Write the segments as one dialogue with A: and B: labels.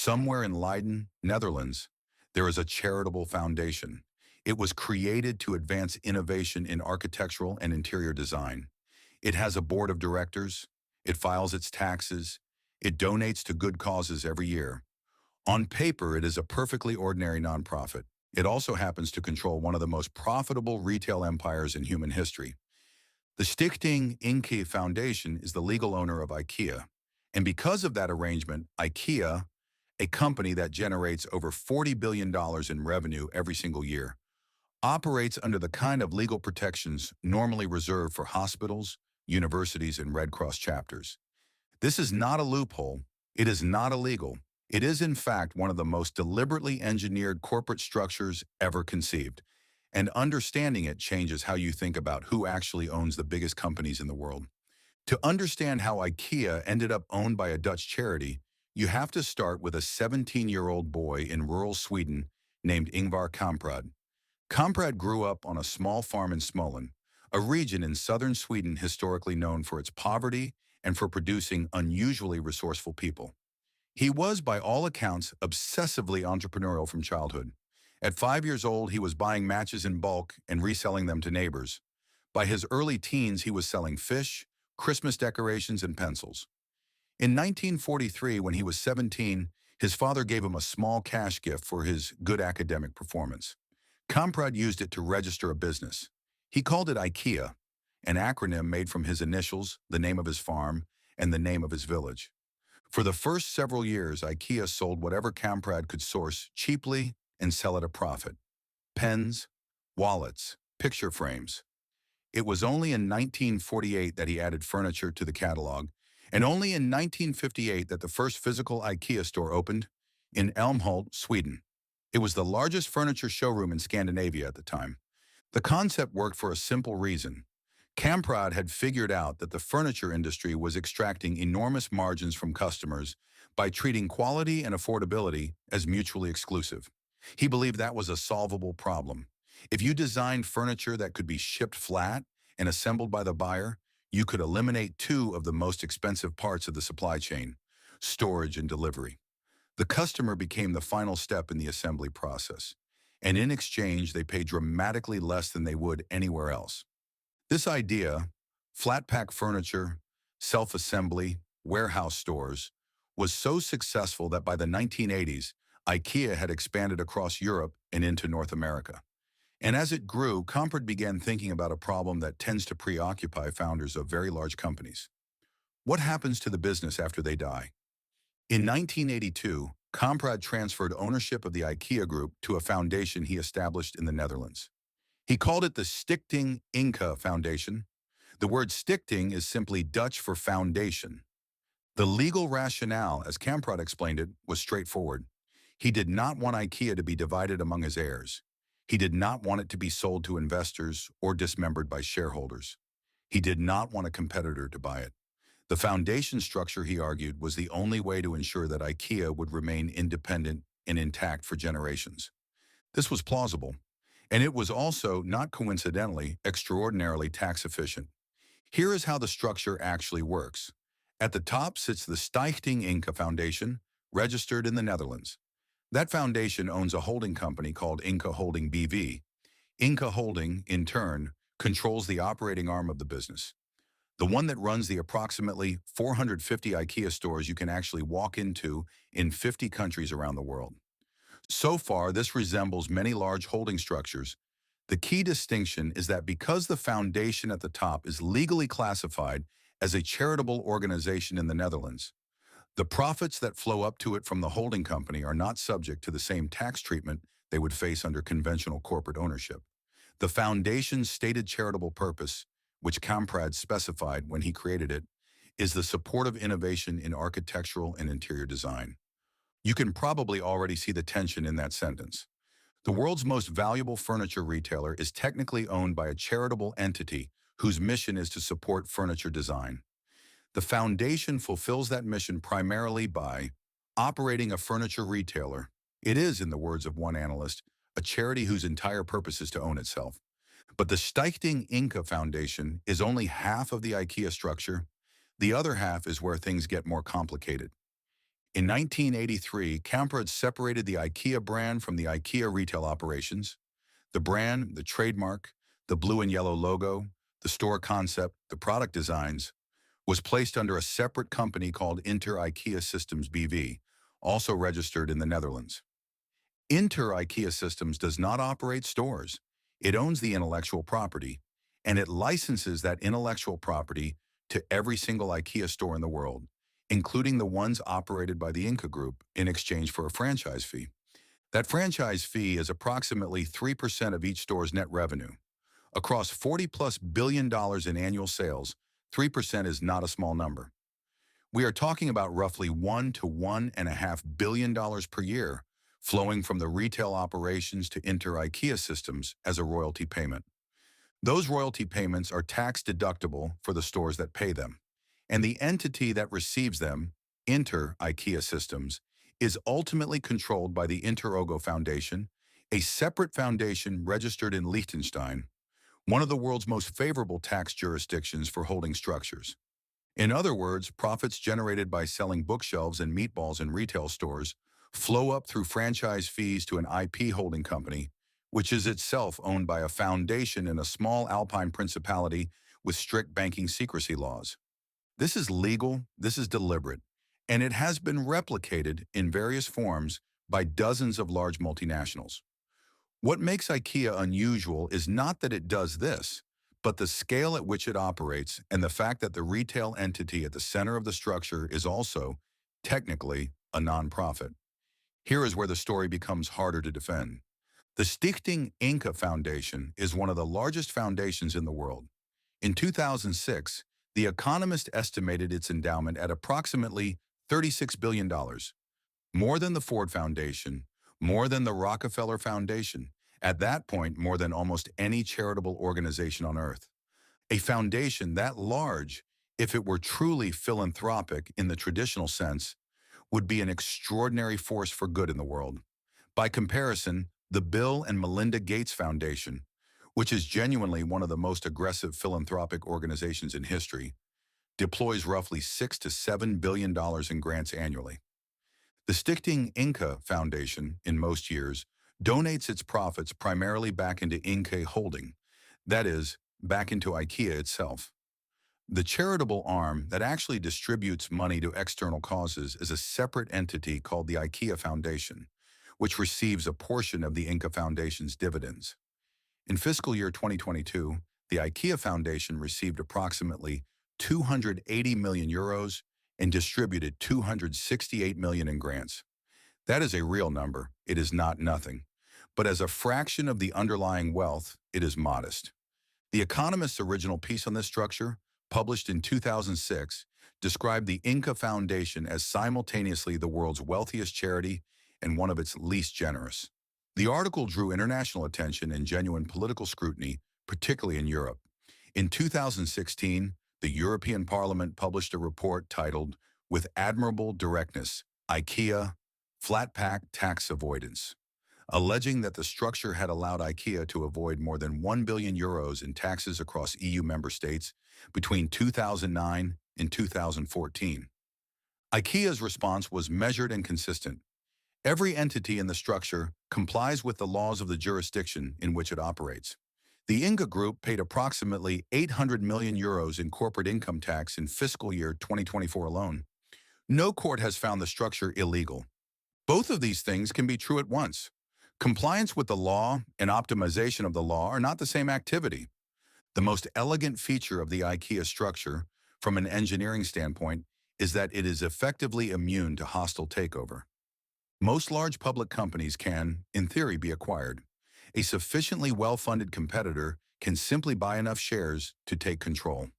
A: Somewhere in Leiden, Netherlands, there is a charitable foundation. It was created to advance innovation in architectural and interior design. It has a board of directors. It files its taxes. It donates to good causes every year. On paper, it is a perfectly ordinary nonprofit. It also happens to control one of the most profitable retail empires in human history. The Stichting IKEA Foundation is the legal owner of IKEA. And because of that arrangement, IKEA, a company that generates over $40 billion in revenue every single year, operates under the kind of legal protections normally reserved for hospitals, universities, and Red Cross chapters. This is not a loophole. It is not illegal. It is, in fact, one of the most deliberately engineered corporate structures ever conceived. And understanding it changes how you think about who actually owns the biggest companies in the world. To understand how IKEA ended up owned by a Dutch charity, you have to start with a 17-year-old boy in rural Sweden named Ingvar Kamprad. Kamprad grew up on a small farm in Småland, a region in southern Sweden historically known for its poverty and for producing unusually resourceful people. He was, by all accounts, obsessively entrepreneurial from childhood. At 5 years old, he was buying matches in bulk and reselling them to neighbors. By his early teens, he was selling fish, Christmas decorations, and pencils. In 1943, when he was 17, his father gave him a small cash gift for his good academic performance. Kamprad used it to register a business. He called it IKEA, an acronym made from his initials, the name of his farm, and the name of his village. For the first several years, IKEA sold whatever Kamprad could source cheaply and sell at a profit. Pens, wallets, picture frames. It was only in 1948 that he added furniture to the catalog, and only in 1958 that the first physical IKEA store opened in Älmhult, Sweden. It was the largest furniture showroom in Scandinavia at the time. The concept worked for a simple reason. Kamprad had figured out that the furniture industry was extracting enormous margins from customers by treating quality and affordability as mutually exclusive. He believed that was a solvable problem. If you designed furniture that could be shipped flat and assembled by the buyer, you could eliminate two of the most expensive parts of the supply chain: storage and delivery. The customer became the final step in the assembly process, and in exchange, they paid dramatically less than they would anywhere else. This idea, flat pack furniture, self-assembly, warehouse stores, was so successful that by the 1980s, IKEA had expanded across Europe and into North America. And as it grew, Kamprad began thinking about a problem that tends to preoccupy founders of very large companies. What happens to the business after they die? In 1982, Kamprad transferred ownership of the IKEA group to a foundation he established in the Netherlands. He called it the Stichting IKEA Foundation. The word stichting is simply Dutch for foundation. The legal rationale, as Kamprad explained it, was straightforward. He did not want IKEA to be divided among his heirs. He did not want it to be sold to investors or dismembered by shareholders. He did not want a competitor to buy it. The foundation structure, he argued, was the only way to ensure that IKEA would remain independent and intact for generations. This was plausible, and it was also, not coincidentally, extraordinarily tax efficient. Here is how the structure actually works. At the top sits the Stichting IKEA Foundation, registered in the Netherlands. That foundation owns a holding company called IKEA Holding BV. IKEA Holding, in turn, controls the operating arm of the business, the one that runs the approximately 450 IKEA stores you can actually walk into in 50 countries around the world. So far, this resembles many large holding structures. The key distinction is that because the foundation at the top is legally classified as a charitable organization in the Netherlands, the profits that flow up to it from the holding company are not subject to the same tax treatment they would face under conventional corporate ownership. The foundation's stated charitable purpose, which Kamprad specified when he created it, is the support of innovation in architectural and interior design. You can probably already see the tension in that sentence. The world's most valuable furniture retailer is technically owned by a charitable entity whose mission is to support furniture design. The foundation fulfills that mission primarily by operating a furniture retailer. It is, in the words of one analyst, a charity whose entire purpose is to own itself. But the Stichting IKEA Foundation is only half of the IKEA structure. The other half is where things get more complicated. In 1983, Kamprad separated the IKEA brand from the IKEA retail operations. The brand, the trademark, the blue and yellow logo, the store concept, the product designs, was placed under a separate company called Inter IKEA Systems BV, also registered in the Netherlands. Inter IKEA Systems does not operate stores. It owns the intellectual property, and it licenses that intellectual property to every single IKEA store in the world, including the ones operated by the Inca Group in exchange for a franchise fee. That franchise fee is approximately 3% of each store's net revenue. Across $40+ billion in annual sales, 3% is not a small number. We are talking about roughly $1 to $1.5 billion per year flowing from the retail operations to Inter IKEA Systems as a royalty payment. Those royalty payments are tax deductible for the stores that pay them, and the entity that receives them, Inter IKEA Systems, is ultimately controlled by the Interogo Foundation, a separate foundation registered in Liechtenstein, one of the world's most favorable tax jurisdictions for holding structures. In other words, profits generated by selling bookshelves and meatballs in retail stores flow up through franchise fees to an IP holding company, which is itself owned by a foundation in a small Alpine principality with strict banking secrecy laws. This is legal, this is deliberate, and it has been replicated in various forms by dozens of large multinationals. What makes IKEA unusual is not that it does this, but the scale at which it operates and the fact that the retail entity at the center of the structure is also, technically, a nonprofit. Here is where the story becomes harder to defend. The Stichting Inca Foundation is one of the largest foundations in the world. In 2006, The Economist estimated its endowment at approximately $36 billion, more than the Ford Foundation, more than the Rockefeller Foundation, at that point more than almost any charitable organization on earth. A foundation that large, if it were truly philanthropic in the traditional sense, would be an extraordinary force for good in the world. By comparison, the Bill and Melinda Gates Foundation, which is genuinely one of the most aggressive philanthropic organizations in history, deploys roughly $6 to $7 billion in grants annually. The Stichting Inca Foundation, in most years, donates its profits primarily back into Inca Holding, that is, back into IKEA itself. The charitable arm that actually distributes money to external causes is a separate entity called the IKEA Foundation, which receives a portion of the Inca Foundation's dividends. In fiscal year 2022, the IKEA Foundation received approximately 280 million euros and distributed 268 million in grants. That is a real number. It is not nothing. But as a fraction of the underlying wealth, it is modest. The Economist's original piece on this structure, published in 2006, described the Inca Foundation as simultaneously the world's wealthiest charity and one of its least generous. The article drew international attention and genuine political scrutiny, particularly in Europe. In 2016, the European Parliament published a report titled, "With Admirable Directness, IKEA, Flat Pack Tax Avoidance," alleging that the structure had allowed IKEA to avoid more than 1 billion euros in taxes across EU member states between 2009 and 2014. IKEA's response was measured and consistent. Every entity in the structure complies with the laws of the jurisdiction in which it operates. The Inca Group paid approximately 800 million euros in corporate income tax in fiscal year 2024 alone. No court has found the structure illegal. Both of these things can be true at once. Compliance with the law and optimization of the law are not the same activity. The most elegant feature of the IKEA structure, from an engineering standpoint, is that it is effectively immune to hostile takeover. Most large public companies can, in theory, be acquired. A sufficiently well-funded competitor can simply buy enough shares to take control.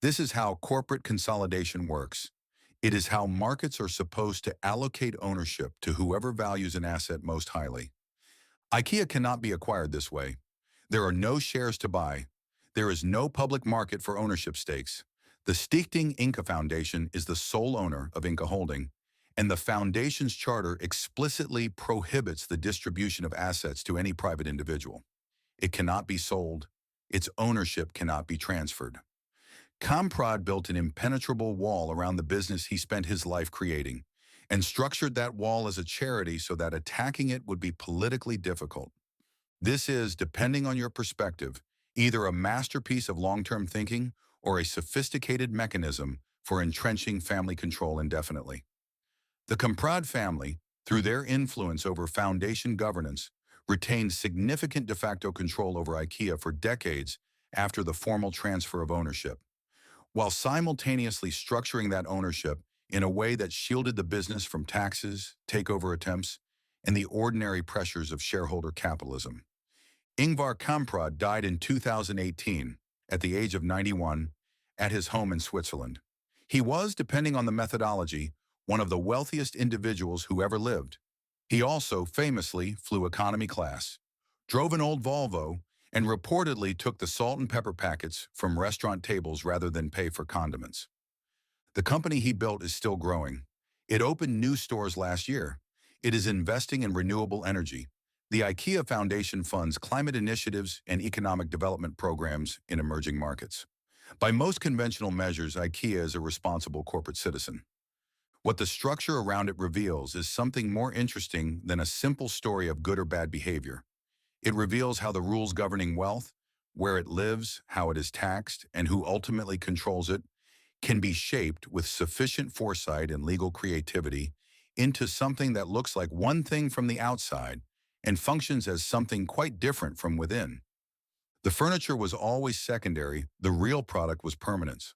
A: This is how corporate consolidation works. It is how markets are supposed to allocate ownership to whoever values an asset most highly. IKEA cannot be acquired this way. There are no shares to buy. There is no public market for ownership stakes. The Stichting Inca Foundation is the sole owner of Inca Holding, and the foundation's charter explicitly prohibits the distribution of assets to any private individual. It cannot be sold. Its ownership cannot be transferred. Kamprad built an impenetrable wall around the business he spent his life creating, and structured that wall as a charity so that attacking it would be politically difficult. This is, depending on your perspective, either a masterpiece of long-term thinking or a sophisticated mechanism for entrenching family control indefinitely. The Comprad family, through their influence over foundation governance, retained significant de facto control over IKEA for decades after the formal transfer of ownership, while simultaneously structuring that ownership in a way that shielded the business from taxes, takeover attempts, and the ordinary pressures of shareholder capitalism. Ingvar Kamprad died in 2018 at the age of 91 at his home in Switzerland. He was, depending on the methodology, one of the wealthiest individuals who ever lived. He also famously flew economy class, drove an old Volvo, and reportedly took the salt and pepper packets from restaurant tables rather than pay for condiments. The company he built is still growing. It opened new stores last year. It is investing in renewable energy. The IKEA Foundation funds climate initiatives and economic development programs in emerging markets. By most conventional measures, IKEA is a responsible corporate citizen. What the structure around it reveals is something more interesting than a simple story of good or bad behavior. It reveals how the rules governing wealth, where it lives, how it is taxed, and who ultimately controls it, can be shaped with sufficient foresight and legal creativity into something that looks like one thing from the outside and functions as something quite different from within. The furniture was always secondary, the real product was permanence.